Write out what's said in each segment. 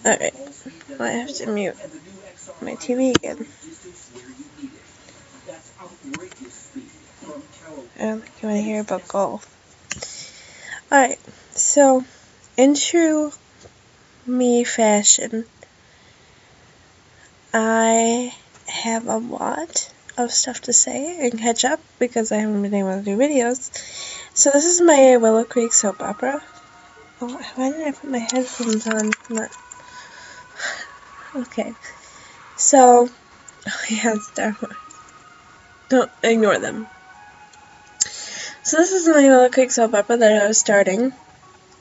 Alright, I have to mute my TV again. I don't think you want to hear about golf. Alright, so in true me fashion, I have a lot of stuff to say and catch up because I haven't been able to do videos. So this is my Willow Creek soap opera. Oh, why did I put my headphones on? Okay. So, oh yeah, Star Wars. Don't ignore them. So this is my Willow Creek soap opera that I was starting.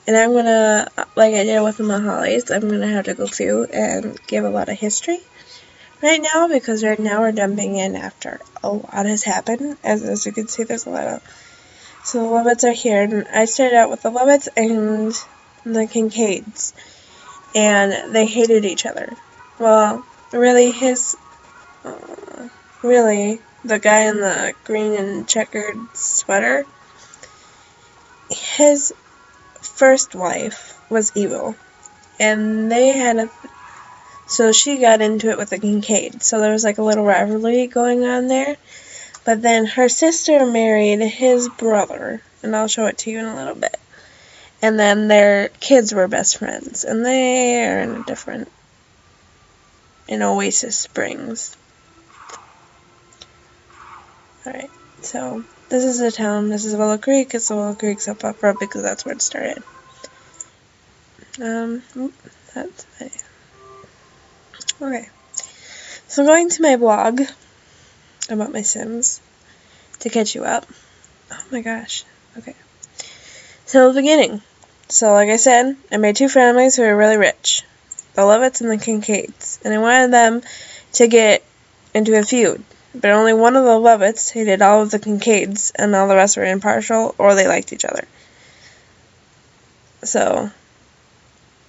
And I'm gonna, like I did with the Hollies, I'm gonna have to go through and give a lot of history right now, because right now we're jumping in after a lot has happened. As you can see, there's a lot of... So the Lovets are here, and I started out with the Lovets and the Kincaids, and they hated each other. Well, really, the guy in the green and checkered sweater, his first wife was evil, and they had so she got into it with the Kincaid, so there was like a little rivalry going on there. But then her sister married his brother, and I'll show it to you in a little bit. And then their kids were best friends, and they are in Oasis Springs. Alright, so this is the town, this is Willow Creek, it's the Willow Creek soap opera because that's where it started. That's okay. So I'm going to my blog about my Sims to catch you up. Oh my gosh. Okay. So the beginning. So like I said, I made two families who were really rich. The Lovets and the Kincaids. And I wanted them to get into a feud. But only one of the Lovets hated all of the Kincaids, and all the rest were impartial, or they liked each other. So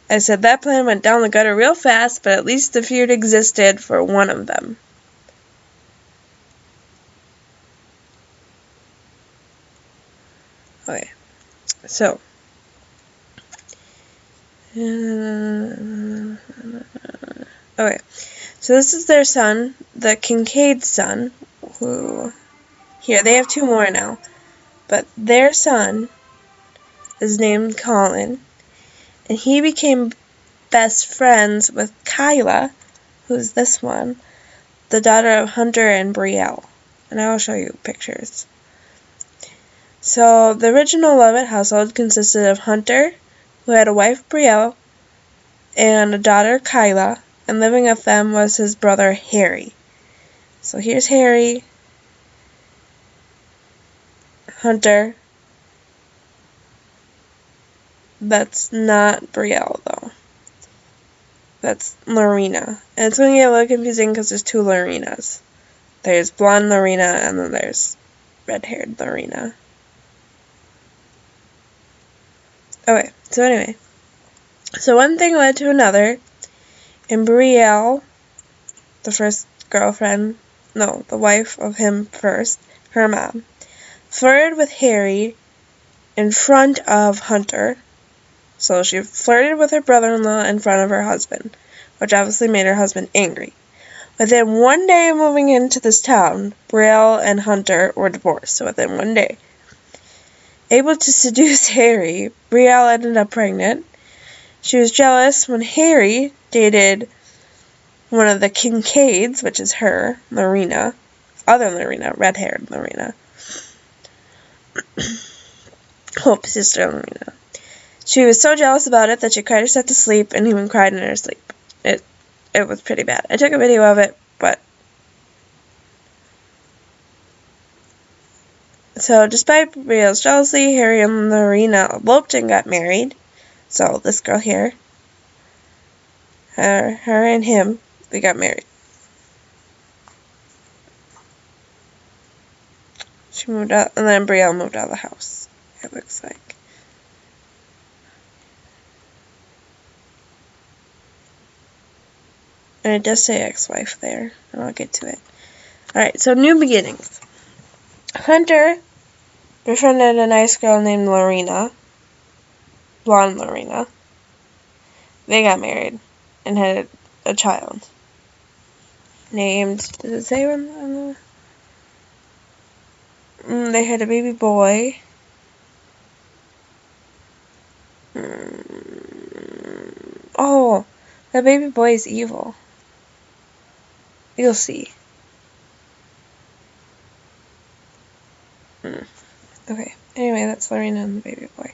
I said that plan went down the gutter real fast, but at least the feud existed for one of them. Okay, so okay, so this is their son, the Kincaid's son, who, here, they have two more now, but their son is named Colin, and he became best friends with Kyla, who's this one, the daughter of Hunter and Brielle, and I will show you pictures. So, the original Lovett household consisted of Hunter, who had a wife, Brielle, and a daughter, Kyla, and living with them was his brother, Harry. So, here's Harry, Hunter. That's not Brielle, though. That's Lorena. And it's going to get a little confusing because there's two Lorenas. There's blonde Lorena, and then there's red-haired Lorena. Okay, so anyway. So one thing led to another, and Brielle, the first girlfriend, no, the wife of him first, her mom, flirted with Harry in front of Hunter. So she flirted with her brother-in-law in front of her husband, which obviously made her husband angry. Within one day of moving into this town, Brielle and Hunter were divorced, so within one day. Able to seduce Harry, Brielle ended up pregnant. She was jealous when Harry dated one of the Kincaids, which is her, Lorena, other Lorena, red-haired Lorena. Hope sister Lorena. She was so jealous about it that she cried herself to sleep and even cried in her sleep. It was pretty bad. I took a video of it, but... So, despite Brielle's jealousy, Harry and Lorena eloped and got married. So, this girl here, her and him, they got married. She moved out, and then Brielle moved out of the house, it looks like. And it does say ex-wife there, and I'll get to it. Alright, so new beginnings. Hunter befriended a nice girl named Lorena, blonde Lorena, they got married and had a child named, does it say when? They had a baby boy. Oh, that baby boy is evil. You'll see. Okay, anyway, that's Lorena and the baby boy.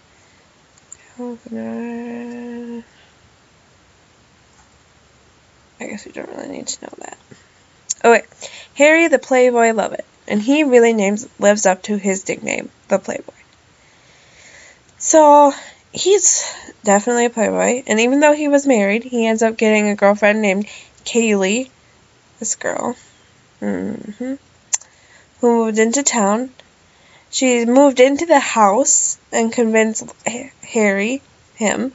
I guess we don't really need to know that. Okay, Harry the Playboy Lovett, and he really lives up to his nickname, the Playboy. So, he's definitely a playboy, and even though he was married, he ends up getting a girlfriend named Kaylee, this girl, who moved into town. She moved into the house and convinced him,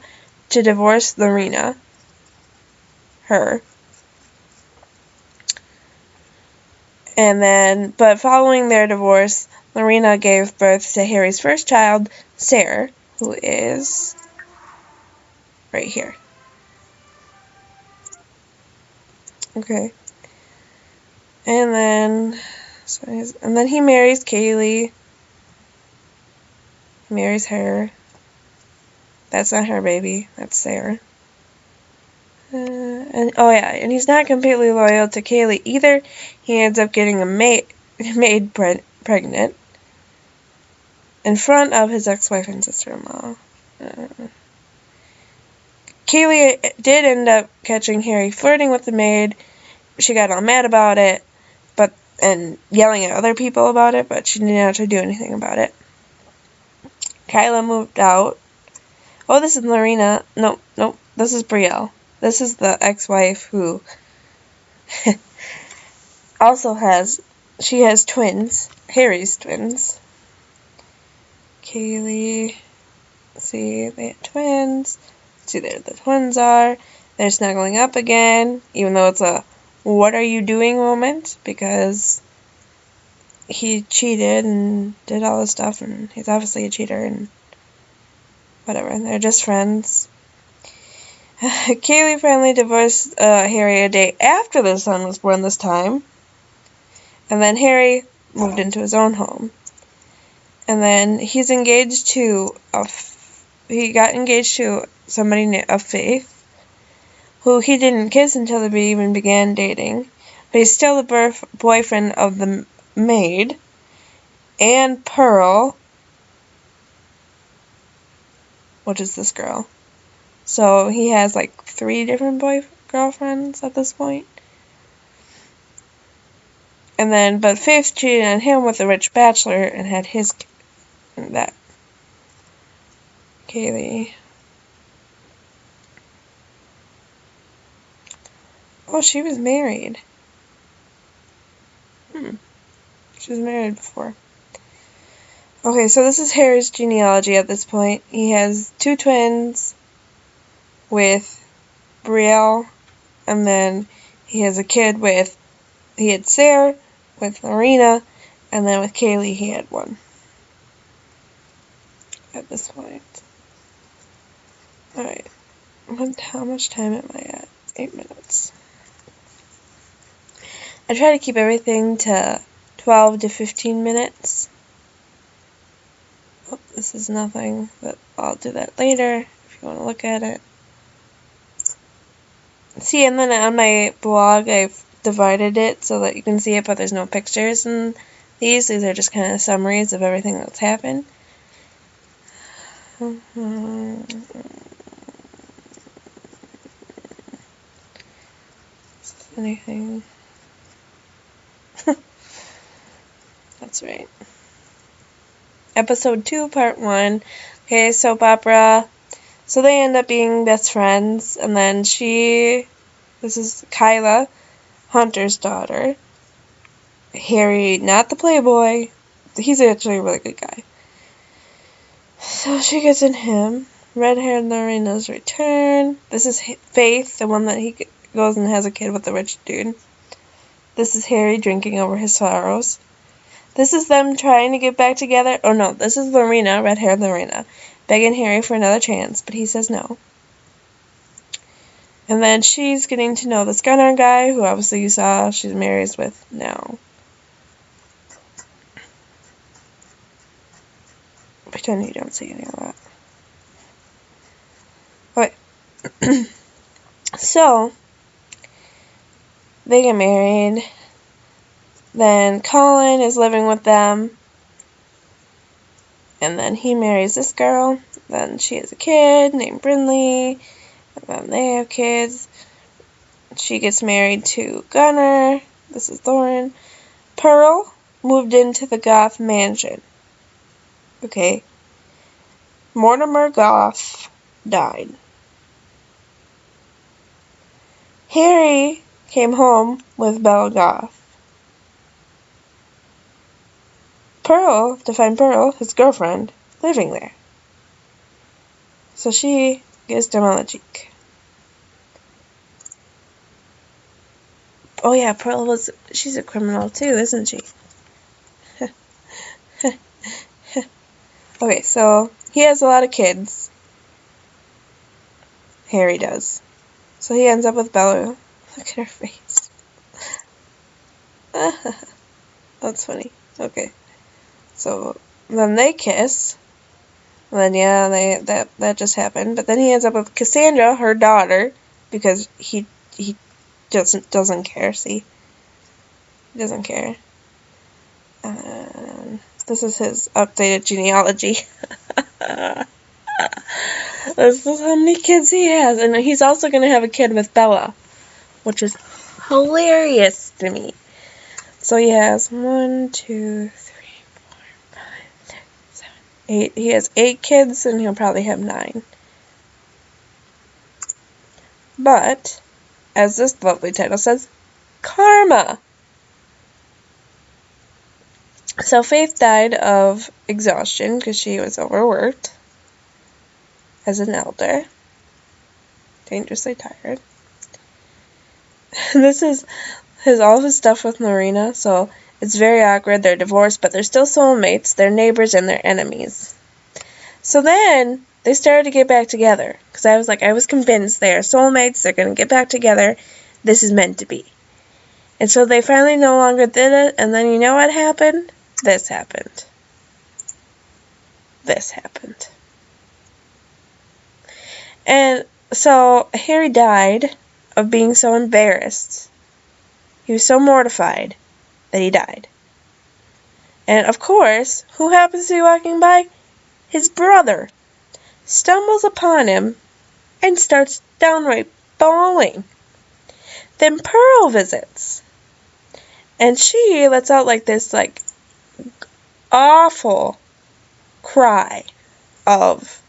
to divorce Lorena, her. And then, but following their divorce, Lorena gave birth to Harry's first child, Sarah, who is right here. Okay. And then he marries Kaylee. He marries her. That's not her baby. That's Sarah. And he's not completely loyal to Kaylee either. He ends up getting a maid pregnant in front of his ex-wife and sister-in-law. Kaylee did end up catching Harry flirting with the maid. She got all mad about it, and yelling at other people about it, but she didn't actually do anything about it. Kyla moved out. Oh, this is Lorena. Nope, this is Brielle. This is the ex-wife who also has twins, Harry's twins. Kaylee, see, they had twins. See, there the twins are. They're snuggling up again, even though it's a what are you doing moment, because he cheated and did all this stuff, and he's obviously a cheater, and whatever, they're just friends. Kaylee finally divorced Harry a day after their son was born this time. And then Harry moved into his own home. And then he got engaged to somebody of Faith, who he didn't kiss until they even began dating. But he's still the boyfriend of the maid and Pearl, which is this girl. So he has like 3 different girlfriends at this point. And then, but Faith cheated on him with a rich bachelor and had that. Kaylee. Oh, she was married. She was married before. Okay, so this is Harry's genealogy at this point. He has 2 twins with Brielle, and then he has a kid he had Sarah with Lorena, and then with Kaylee he had 1 at this point. Alright, how much time am I at? 8 minutes. I try to keep everything to 12 to 15 minutes. Oh, this is nothing, but I'll do that later if you want to look at it. See, and then on my blog, I've divided it so that you can see it, but there's no pictures in these. These are just kind of summaries of everything that's happened. Anything? That's right. Episode 2, Part 1. Okay, soap opera. So they end up being best friends, and then this is Kyla, Hunter's daughter. Harry, not the playboy. He's actually a really good guy. So she gets in him. Red-haired Lorena's return. This is Faith, the one that he goes and has a kid with the rich dude. This is Harry drinking over his sorrows. This is them trying to get back together. Oh no, this is Lorena, red-haired Lorena, begging Harry for another chance, but he says no. And then she's getting to know this Gunnar guy, who obviously you saw she's married with now. Pretend you don't see any of that. Okay. So, they get married. Then Colin is living with them. And then he marries this girl. Then she has a kid named Brinley. And then they have kids. She gets married to Gunnar. This is Thorin. Pearl moved into the Goth mansion. Okay. Mortimer Goth died. Harry came home with Bella Goth. Pearl, to find Pearl, his girlfriend, living there. So she kissed him on the cheek. Oh yeah, Pearl she's a criminal too, isn't she? Okay, so he has a lot of kids. Harry does. So he ends up with Bella. Look at her face. That's funny. Okay. So then they kiss. And then yeah, that just happened. But then he ends up with Cassandra, her daughter, because he doesn't care. See, he doesn't care. And this is his updated genealogy. This is how many kids he has, and he's also gonna have a kid with Bella, which is hilarious to me. So he has 1, 2, 3, 4, 5, 6, 7, 8. He has 8 kids, and he'll probably have 9. But, as this lovely title says, karma. So Faith died of exhaustion because she was overworked as an elder. Dangerously tired. This is all of his stuff with Marina, so it's very awkward. They're divorced, but they're still soulmates. They're neighbors and they're enemies. So then they started to get back together because I was convinced they are soulmates. They're going to get back together. This is meant to be. And so they finally no longer did it, and then you know what happened? This happened. This happened. And so Harry died of being so embarrassed. He was so mortified that he died. And of course, who happens to be walking by? His brother stumbles upon him and starts downright bawling. Then Pearl visits. And she lets out this awful cry of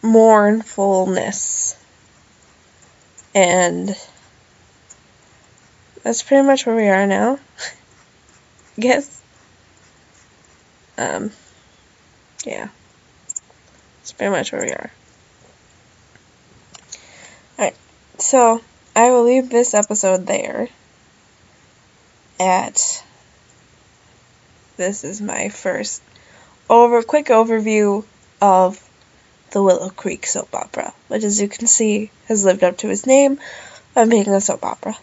mournfulness. And that's pretty much where we are now. I guess. Yeah. That's pretty much where we are. Alright, so I will leave this episode there. This is my first quick overview of the Willow Creek soap opera, which, as you can see, has lived up to its name of being a soap opera.